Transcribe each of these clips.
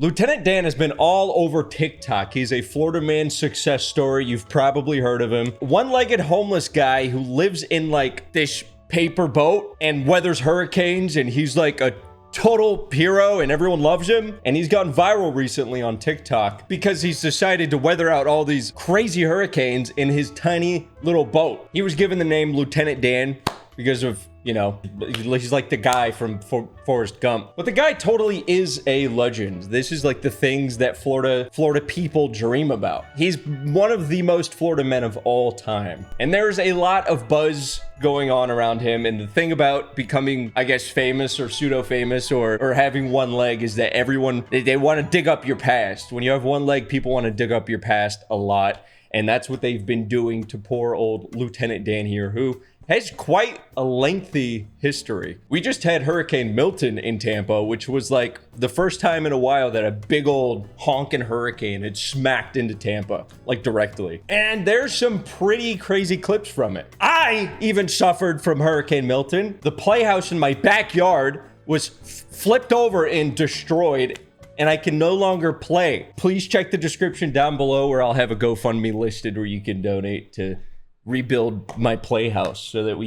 Lieutenant Dan has been all over TikTok. He's a Florida man success story. You've probably heard of him. One-legged homeless guy who lives in like this paper boat and weathers hurricanes, and he's like a total hero and everyone loves him. And he's gone viral recently on TikTok because he's decided to weather out all these crazy hurricanes in his tiny little boat. He was given the name Lieutenant Dan because of, you know, he's like the guy from Forrest Gump. But the guy totally is a legend. This is like the things that Florida people dream about. He's one of the most Florida men of all time. And there's a lot of buzz going on around him. And the thing about becoming, I guess, famous or pseudo-famous or having one leg is that everyone, they want to dig up your past. When you have one leg, people want to dig up your past a lot. And that's what they've been doing to poor old Lieutenant Dan here, who has quite a lengthy history. We just had Hurricane Milton in Tampa, which was like the first time in a while that a big old honking hurricane had smacked into Tampa, like directly. And there's some pretty crazy clips from it. I even suffered from Hurricane Milton. The playhouse in my backyard was flipped over and destroyed, and I can no longer play. Please check the description down below where I'll have a GoFundMe listed where you can donate to rebuild my playhouse so that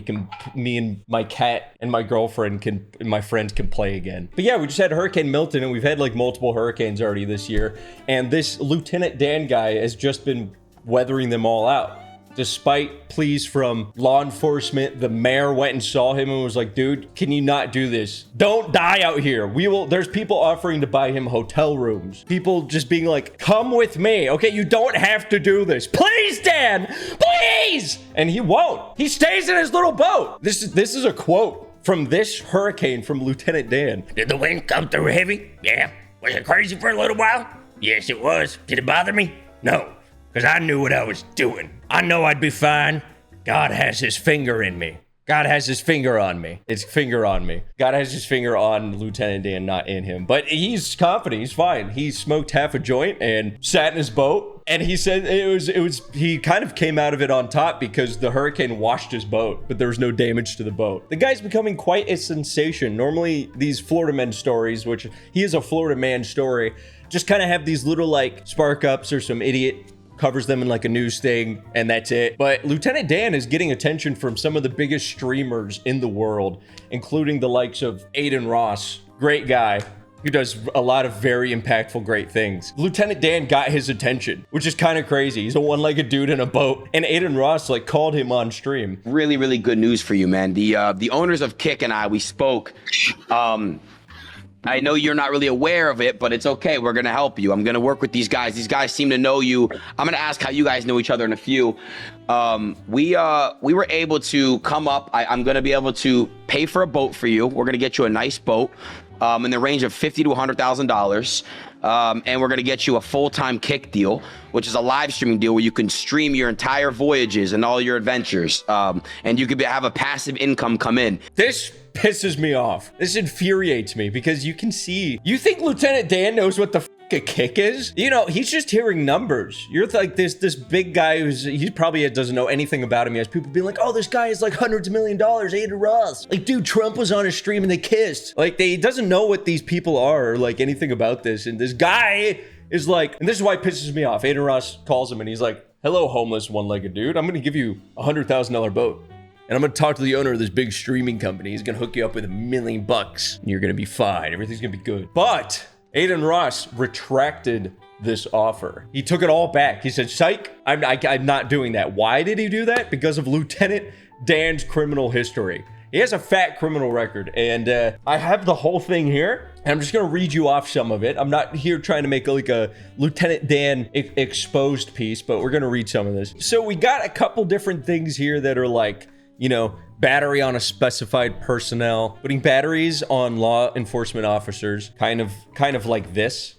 me and my cat and my girlfriend and my friends can play again. But yeah, we just had Hurricane Milton, and we've had like multiple hurricanes already this year. And this Lieutenant Dan guy has just been weathering them all out. Despite pleas from law enforcement, the mayor went and saw him and was like, dude, can you not do this? Don't die out here. There's people offering to buy him hotel rooms. People just being like, come with me. Okay, you don't have to do this. Please, Dan, please. And he won't. He stays in his little boat. This is a quote from this hurricane from Lieutenant Dan. Did the wind come through heavy? Yeah. Was it crazy for a little while? Yes, it was. Did it bother me? No, because I knew what I was doing. I know I'd be fine. God has his finger in me. God has his finger on me. It's finger on me. God has his finger on Lieutenant Dan, not in him. But he's confident. He's fine. He smoked half a joint and sat in his boat. And he said he kind of came out of it on top because the hurricane washed his boat, but there was no damage to the boat. The guy's becoming quite a sensation. Normally, these Florida men stories, which he is a Florida man story, just kind of have these little like spark ups or some idiot covers them in like a news thing, and that's it. But Lieutenant Dan is getting attention from some of the biggest streamers in the world, including the likes of Aiden Ross, great guy who does a lot of very impactful, great things. Lieutenant Dan got his attention, which is kind of crazy. He's a one-legged dude in a boat, and Aiden Ross like called him on stream. Really, really good news for you, man. The owners of Kick and we spoke. I know you're not really aware of it, but it's okay. We're going to help you. I'm going to work with these guys. These guys seem to know you. I'm going to ask how you guys know each other in a few. We were able to come up. I'm going to be able to pay for a boat for you. We're going to get you a nice boat in the range of $50,000 to $100,000. And we're going to get you a full-time Kick deal, which is a live streaming deal where you can stream your entire voyages and all your adventures. And you could have a passive income come in. This pisses me off. This infuriates me because you think Lieutenant Dan knows what the f a Kick is? You know, he's just hearing numbers. You're like this big guy he probably doesn't know anything about him. He has people being like, oh, this guy is like hundreds of $1 million, Aiden Ross. Like, dude, Trump was on his stream and they kissed. Like, he doesn't know what these people are or like anything about this. And this guy is like, and this is why it pisses me off. Aiden Ross calls him and he's like, hello, homeless one-legged dude. I'm going to give you a $100,000 boat. And I'm going to talk to the owner of this big streaming company. He's going to hook you up with $1 million. And you're going to be fine. Everything's going to be good. But Aiden Ross retracted this offer. He took it all back. He said, psych, I'm not doing that. Why did he do that? Because of Lieutenant Dan's criminal history. He has a fat criminal record. And I have the whole thing here. And I'm just going to read you off some of it. I'm not here trying to make like a Lieutenant Dan exposed piece, but we're going to read some of this. So we got a couple different things here that are like, you know, battery on a specified personnel, putting batteries on law enforcement officers, kind of like this.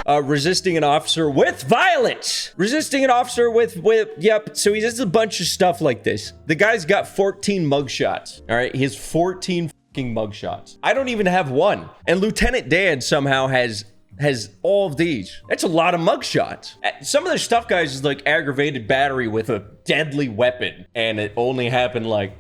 Resisting an officer with violence. Resisting an officer with yep. So he does a bunch of stuff like this. The guy's got 14 mugshots. All right, he has 14 fucking mugshots. I don't even have one. And Lieutenant Dan somehow has all of these. That's a lot of mugshots. Some of the stuff, guys, is like aggravated battery with a deadly weapon, and it only happened like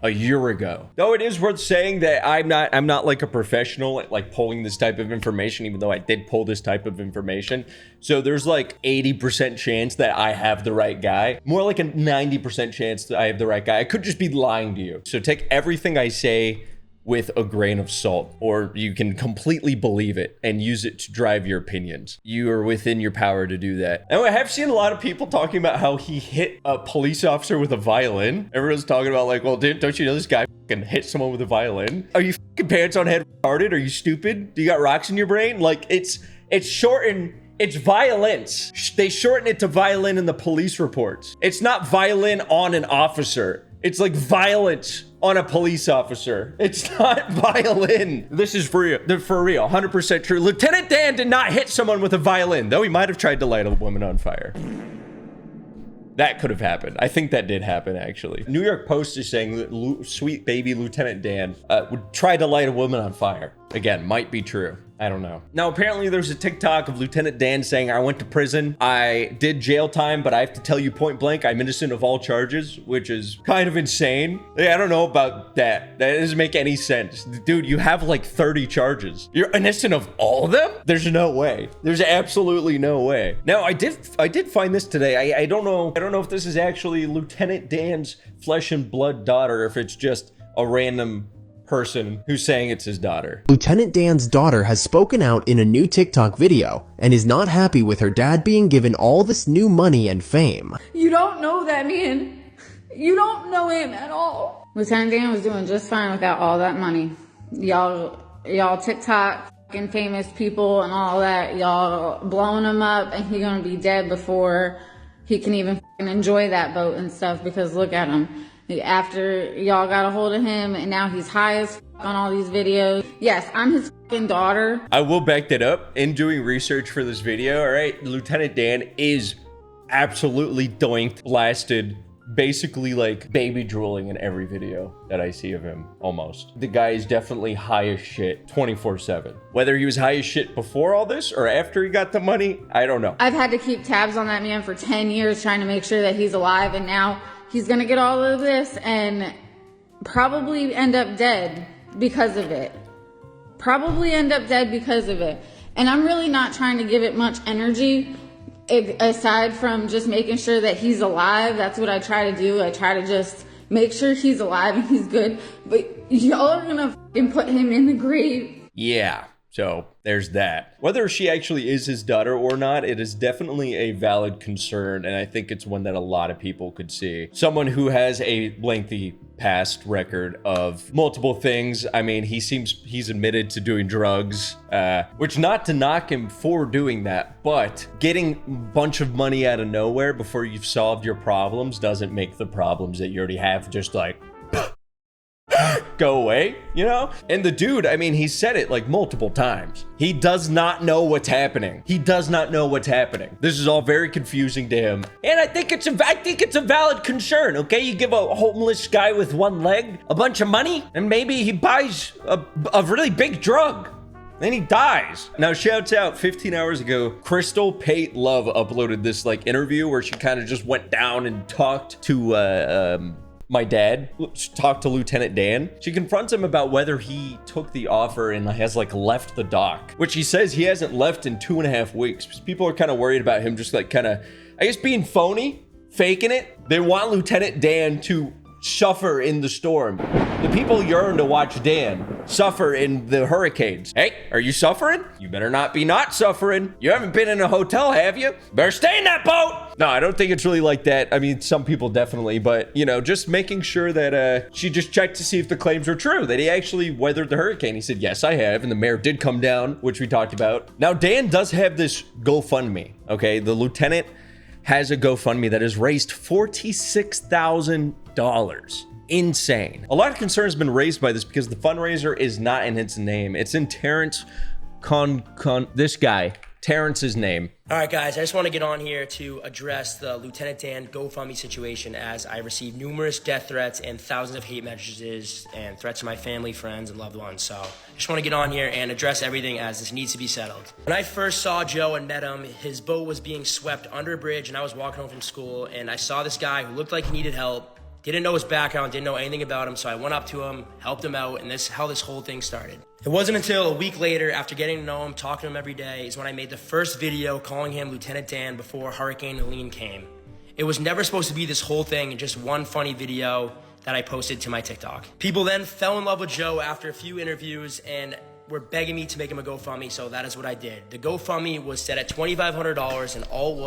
a year ago. Though it is worth saying that I'm not like a professional at like pulling this type of information, even though I did pull this type of information. So there's like 80% chance that I have the right guy. More like a 90% chance that I have the right guy. I could just be lying to you. So take everything I say with a grain of salt, or you can completely believe it and use it to drive your opinions. You are within your power to do that. And I have seen a lot of people talking about how he hit a police officer with a violin. Everyone's talking about like, well, don't you know this guy fucking hit someone with a violin? Are you fucking pants on head retarded? Are you stupid? Do you got rocks in your brain? Like it's shortened. It's violence. They shorten it to violin in the police reports. It's not violin on an officer. It's like violence on a police officer. It's not violin. This is for real. They're for real. 100% true. Lieutenant Dan did not hit someone with a violin, though he might have tried to light a woman on fire. That could have happened. I think that did happen, actually. New York Post is saying that sweet baby Lieutenant Dan would try to light a woman on fire. Again, might be true. I don't know. Now, apparently there's a TikTok of Lieutenant Dan saying, I went to prison. I did jail time, but I have to tell you point blank, I'm innocent of all charges, which is kind of insane. I don't know about that. That doesn't make any sense. Dude, you have like 30 charges. You're innocent of all of them? There's no way. There's absolutely no way. Now, I did find this today. I don't know if this is actually Lieutenant Dan's flesh and blood daughter, or if it's just a random person who's saying it's his daughter. Lieutenant Dan's daughter has spoken out in a new TikTok video and is not happy with her dad being given all this new money and fame. You don't know that man. You don't know him at all. Lieutenant Dan was doing just fine without all that money. Y'all TikTok fucking famous people and all that, y'all blowing him up, and he gonna be dead before he can even fucking enjoy that boat and stuff, because look at him. After y'all got a hold of him, and now he's high as fuck on all these videos. Yes, I'm his fucking daughter. I will back that up. In doing research for this video, all right, Lieutenant Dan is absolutely doinked, blasted, basically like baby drooling in every video that I see of him, almost. The guy is definitely high as shit 24/7. Whether he was high as shit before all this or after he got the money, I don't know. I've had to keep tabs on that man for 10 years trying to make sure that he's alive, and now he's gonna get all of this and probably end up dead because of it. And I'm really not trying to give it much energy, aside from just making sure that he's alive. That's what I try to do. I try to just make sure he's alive and he's good. But y'all are gonna fucking put him in the grave. Yeah. So there's that. Whether she actually is his daughter or not, it is definitely a valid concern, and I think it's one that a lot of people could see. Someone who has a lengthy past record of multiple things. I mean, he's admitted to doing drugs, which, not to knock him for doing that, but getting a bunch of money out of nowhere before you've solved your problems doesn't make the problems that you already have just like go away, you know? And the dude, I mean, he said it like multiple times. He does not know what's happening. This is all very confusing to him. And I think it's a valid concern, okay? You give a homeless guy with one leg a bunch of money, and maybe he buys a really big drug. Then he dies. Now, shouts out, 15 hours ago, Crystal Pate Love uploaded this like interview where she kind of just went down and talked to my dad, talked to Lieutenant Dan. She confronts him about whether he took the offer and has like left the dock, which he says he hasn't left in 2.5 weeks. People are kind of worried about him just like kind of, I guess, being phony, faking it. They want Lieutenant Dan to suffer in the storm. The people yearn to watch Dan suffer in the hurricanes. Hey, are you suffering? You better not be not suffering. You haven't been in a hotel, have you? Better stay in that boat. No, I don't think it's really like that. I mean, some people definitely, but you know, just making sure that she just checked to see if the claims were true, that he actually weathered the hurricane. He said, yes, I have. And the mayor did come down, which we talked about. Now, Dan does have this GoFundMe, okay? The lieutenant has a GoFundMe that has raised $46,000. Insane. A lot of concern has been raised by this because the fundraiser is not in its name. It's in Terrence's name. All right, guys, I just want to get on here to address the Lieutenant Dan GoFundMe situation, as I received numerous death threats and thousands of hate messages and threats to my family, friends, and loved ones. So I just want to get on here and address everything, as this needs to be settled. When I first saw Joe and met him, his boat was being swept under a bridge, and I was walking home from school, and I saw this guy who looked like he needed help. Didn't know his background, didn't know anything about him, so I went up to him, helped him out, and this how this whole thing started. It wasn't until a week later, after getting to know him, talking to him every day, is when I made the first video calling him Lieutenant Dan before Hurricane Helene came. It was never supposed to be this whole thing, just one funny video that I posted to my TikTok. People then fell in love with Joe after a few interviews and were begging me to make him a GoFundMe, so that is what I did. The GoFundMe was set at $2,500, and all it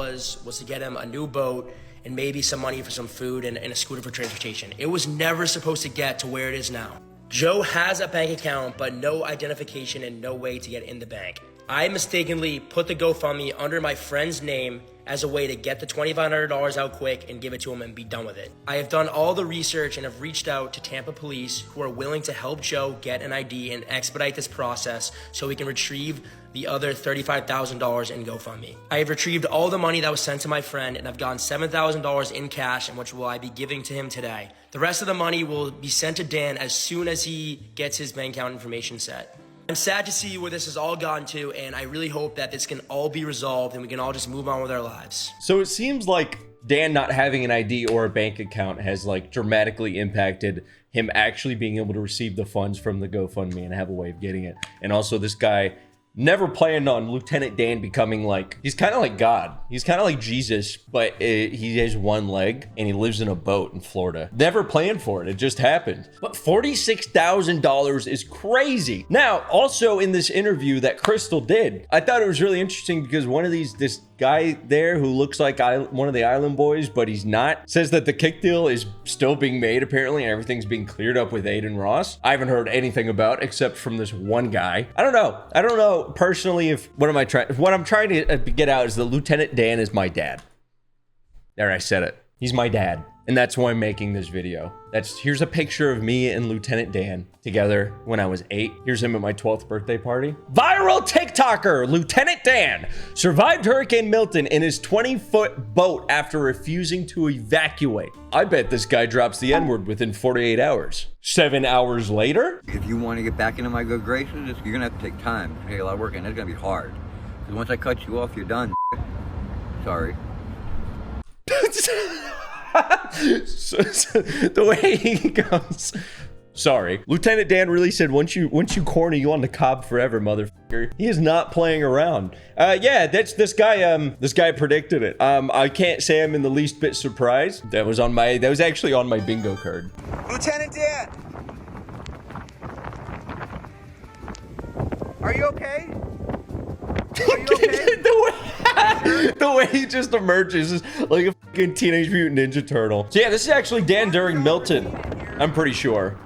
was to get him a new boat and maybe some money for some food and a scooter for transportation. It was never supposed to get to where it is now. Joe has a bank account, but no identification and no way to get in the bank. I mistakenly put the GoFundMe under my friend's name as a way to get the $2,500 out quick and give it to him and be done with it. I have done all the research and have reached out to Tampa police who are willing to help Joe get an ID and expedite this process so we can retrieve the other $35,000 in GoFundMe. I have retrieved all the money that was sent to my friend and I've gotten $7,000 in cash, and which will I be giving to him today. The rest of the money will be sent to Dan as soon as he gets his bank account information set. I'm sad to see where this has all gone to, and I really hope that this can all be resolved and we can all just move on with our lives. So it seems like Dan not having an ID or a bank account has like dramatically impacted him actually being able to receive the funds from the GoFundMe and have a way of getting it. And also this guy never planned on Lieutenant Dan becoming like, he's kind of like God. He's kind of like Jesus, but he has one leg and he lives in a boat in Florida. Never planned for it. It just happened. But $46,000 is crazy. Now, also in this interview that Crystal did, I thought it was really interesting because this guy there who looks like one of the Island Boys, but he's not, says that the kick deal is still being made apparently and everything's being cleared up with Aiden Ross. I haven't heard anything about except from this one guy. I don't know personally if what I'm trying to get out is that Lieutenant Dan is my dad. There, I said it. He's my dad. And that's why I'm making this video. Here's a picture of me and Lieutenant Dan together when I was 8. Here's him at my 12th birthday party. Viral TikToker Lieutenant Dan survived Hurricane Milton in his 20-foot boat after refusing to evacuate. I bet this guy drops the N-word within 48 hours. 7 hours later? If you want to get back into my good graces, you're gonna have to take time. Take a lot of work, and it's gonna be hard. Because once I cut you off, you're done. Sorry. So the way he goes, sorry. Lieutenant Dan really said, once you corner, you on the cob forever, motherfucker. He is not playing around. Yeah, this guy predicted it. I can't say I'm in the least bit surprised. That was actually on my bingo card. Lieutenant Dan! Are you okay? Are you okay? The way he just emerges is like a fucking Teenage Mutant Ninja Turtle. So yeah, this is actually Dan during Milton, I'm pretty sure.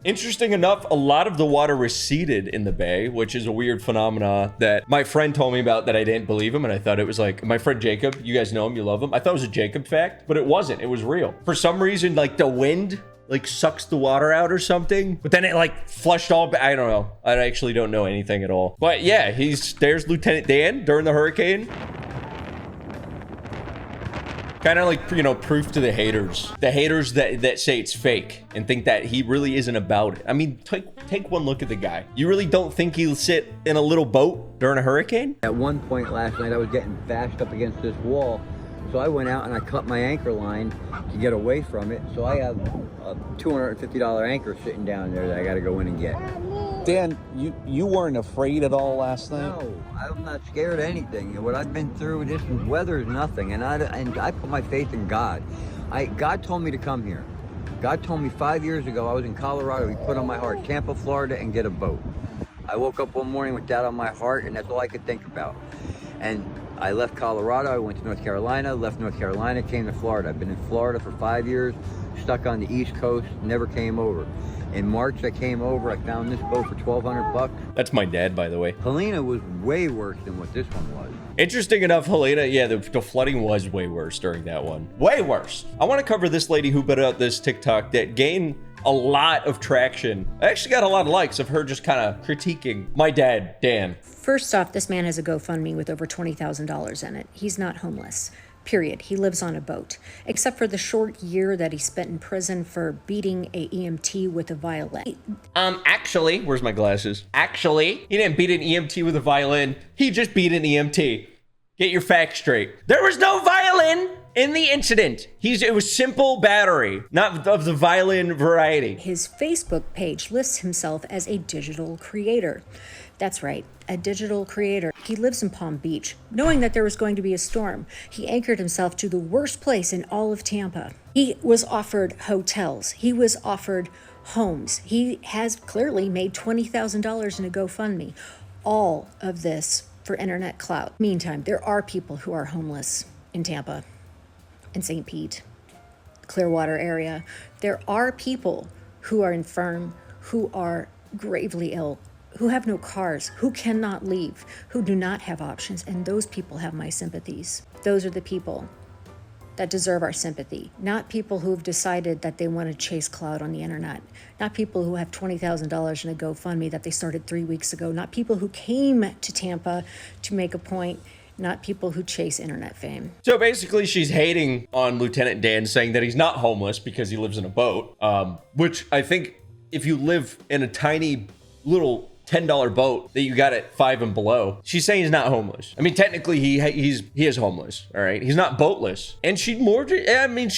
Interesting enough, a lot of the water receded in the bay, which is a weird phenomena that my friend told me about that I didn't believe him, and I thought it was like, my friend Jacob, you guys know him, you love him. I thought it was a Jacob fact, but it wasn't. It was real. For some reason, like the wind like sucks the water out or something, but then it like flushed all I don't know. I actually don't know anything at all. But yeah, there's Lieutenant Dan during the hurricane. Kind of like, you know, proof to the haters that say it's fake and think that he really isn't about it. I mean, take one look at the guy. You really don't think he'll sit in a little boat during a hurricane? At one point last night, I was getting bashed up against this wall. So I went out and I cut my anchor line to get away from it. So I have a $250 anchor sitting down there that I got to go in and get. Dan, you weren't afraid at all last night? No, I'm not scared of anything. What I've been through, this weather is nothing. And I put my faith in God. God told me to come here. God told me 5 years ago, I was in Colorado, he put on my heart, Tampa, Florida, and get a boat. I woke up one morning with that on my heart, and that's all I could think about. And I left Colorado, I went to North Carolina, left North Carolina, came to Florida. I've been in Florida for 5 years, stuck on the East Coast, never came over. In March, I came over, I found this boat for $1,200. That's my dad, by the way. Helena was way worse than what this one was. Interesting enough, Helena, yeah, the flooding was way worse during that one. Way worse. I want to cover this lady who put out this TikTok that gained a lot of traction. I actually got a lot of likes of her just kind of critiquing my dad, Dan. First off, this man has a GoFundMe with over $20,000 in it. He's not homeless. Period. He lives on a boat. Except for the short year that he spent in prison for beating a EMT with a violin. Actually, where's my glasses? Actually, he didn't beat an EMT with a violin. He just beat an EMT. Get your facts straight. There was no violin In the incident, it was simple battery, not of the Violin variety. His Facebook page lists himself as a digital creator. That's right, a digital creator. He lives in Palm Beach. Knowing that there was going to be a storm, he anchored himself to the worst place in all of Tampa. He was offered hotels. He was offered homes. He has clearly made $20,000 in a GoFundMe. All of this for internet clout. Meantime, there are people who are homeless in Tampa, in St. Pete, Clearwater area. There are people who are infirm, who are gravely ill, who have no cars, who cannot leave, who do not have options, and those people have my sympathies. Those are the people that deserve our sympathy, not people who have decided that they want to chase clout on the internet, not people who have $20,000 in a GoFundMe that they started 3 weeks ago, not people who came to Tampa to make a point, not people who chase internet fame. So basically, she's hating on Lieutenant Dan, saying that he's not homeless because he lives in a boat, which I think if you live in a tiny little $10 boat that you got at 5 and below, she's saying he's not homeless. I mean, technically he is homeless, all right? He's not boatless. And she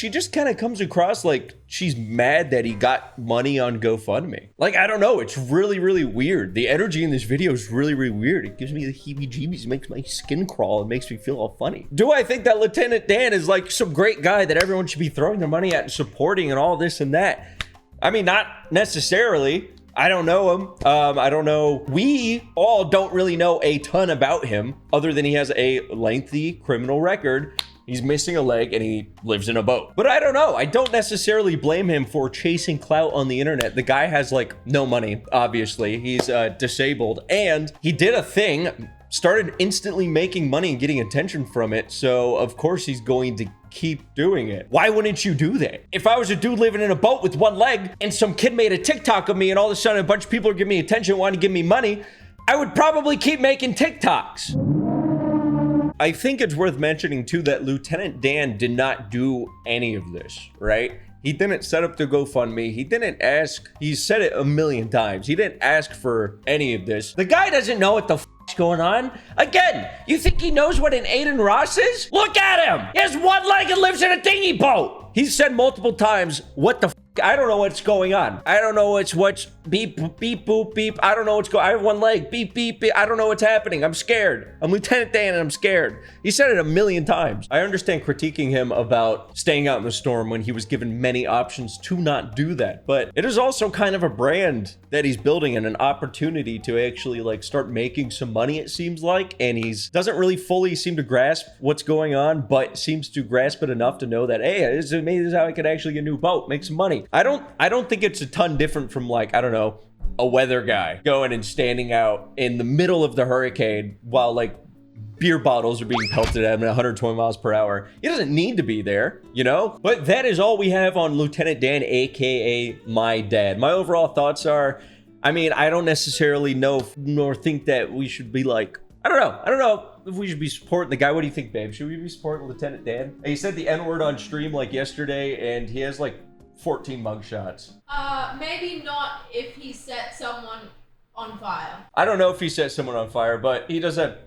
just kind of comes across like she's mad that he got money on GoFundMe. Like, I don't know. It's really, really weird. The energy in this video is really, really weird. It gives me the heebie-jeebies. It makes my skin crawl. It makes me feel all funny. Do I think that Lieutenant Dan is like some great guy that everyone should be throwing their money at and supporting and all this and that? I mean, not necessarily. I don't know him. I don't know. We all don't really know a ton about him other than he has a lengthy criminal record. He's missing a leg and he lives in a boat. But I don't know. I don't necessarily blame him for chasing clout on the internet. The guy has like no money, obviously. He's disabled and he did a thing, started instantly making money and getting attention from it. So of course he's going to keep doing it. Why wouldn't you do that? If I was a dude living in a boat with one leg and some kid made a TikTok of me and all of a sudden a bunch of people are giving me attention, wanting to give me money, I would probably keep making TikToks. I think it's worth mentioning too that Lieutenant Dan did not do any of this, right? He didn't set up the GoFundMe. He didn't ask. He's said it a million times. He didn't ask for any of this. The guy doesn't know what the f*** going on. Again, you think he knows what an Aiden Ross is? Look at him. He has one leg and lives in a dinghy boat. He's said multiple times, what the f***? I don't know what's going on. I don't know what's beep, beep, boop, beep. I don't know what's going on. I have one leg. Beep, beep, beep. I don't know what's happening. I'm scared. I'm Lieutenant Dan and I'm scared. He said it a million times. I understand critiquing him about staying out in the storm when he was given many options to not do that. But it is also kind of a brand that he's building and an opportunity to actually like start making some money, it seems like. And he's doesn't really fully seem to grasp what's going on, but seems to grasp it enough to know that, hey, this is how I could actually get a new boat, make some money. I don't think it's a ton different from like, I don't know, a weather guy going and standing out in the middle of the hurricane while like beer bottles are being pelted at him at 120 miles per hour. He doesn't need to be there, you know? But that is all we have on Lieutenant Dan, aka my dad. My overall thoughts are, I mean, I don't necessarily know nor think that we should be like, I don't know if we should be supporting the guy. What do you think, babe? Should we be supporting Lieutenant Dan? He said the N-word on stream like yesterday and he has like 14 mugshots. Maybe not if he set someone on fire. I don't know if he set someone on fire, but he does have,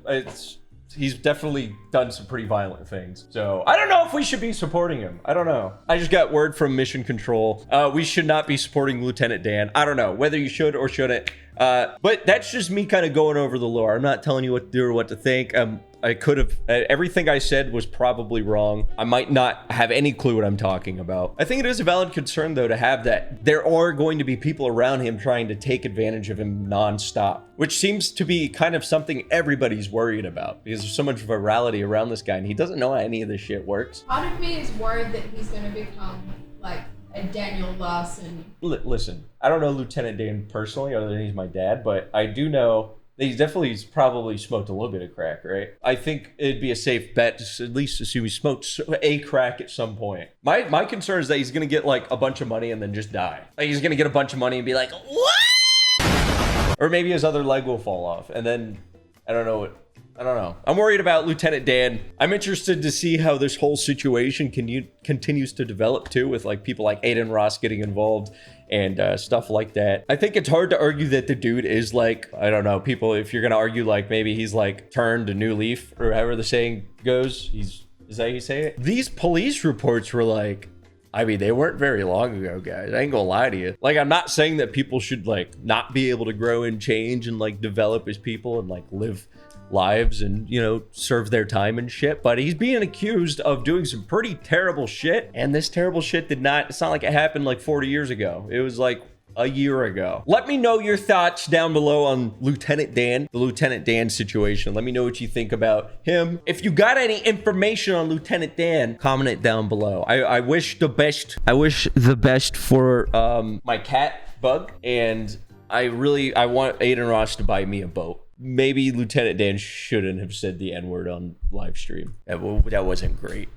he's definitely done some pretty violent things. So I don't know if we should be supporting him. I don't know. I just got word from Mission Control. We should not be supporting Lieutenant Dan. I don't know whether you should or shouldn't. But that's just me kind of going over the lore. I'm not telling you what to do or what to think. I could have, everything I said was probably wrong. I might not have any clue what I'm talking about. I think it is a valid concern though to have that there are going to be people around him trying to take advantage of him nonstop, which seems to be kind of something everybody's worried about because there's so much virality around this guy and he doesn't know how any of this shit works. Part of me is worried that he's going to become like a Daniel Larson. Listen, I don't know Lieutenant Dan personally other than he's my dad, but I do know he's probably smoked a little bit of crack, right? I think it'd be a safe bet to at least assume he smoked a crack at some point. My concern is that he's gonna get like a bunch of money and then just die. Like he's gonna get a bunch of money and be like, what? Or maybe his other leg will fall off and then I don't know. I'm worried about Lieutenant Dan. I'm interested to see how this whole situation continues to develop too, with like people like Aiden Ross getting involved and stuff like that. I think it's hard to argue that the dude is like, I don't know, people, if you're gonna argue like maybe he's like turned a new leaf or however the saying goes, he's Is that how you say it? These police reports were like, I mean, they weren't very long ago, guys. I ain't gonna lie to you. Like, I'm not saying that people should like not be able to grow and change and like develop as people and like live lives and, you know, serve their time and shit, but he's being accused of doing some pretty terrible shit, and this terrible shit did not, it's not like it happened like 40 years ago. It was like a year ago. Let me know your thoughts down below on Lieutenant Dan, the Lieutenant Dan situation. Let me know what you think about him. If you got any information on Lieutenant Dan, comment it down below. I wish the best. I wish the best for my cat Bug, and I want Aiden Ross to buy me a boat. Maybe Lieutenant Dan shouldn't have said the N-word on live stream. That wasn't great.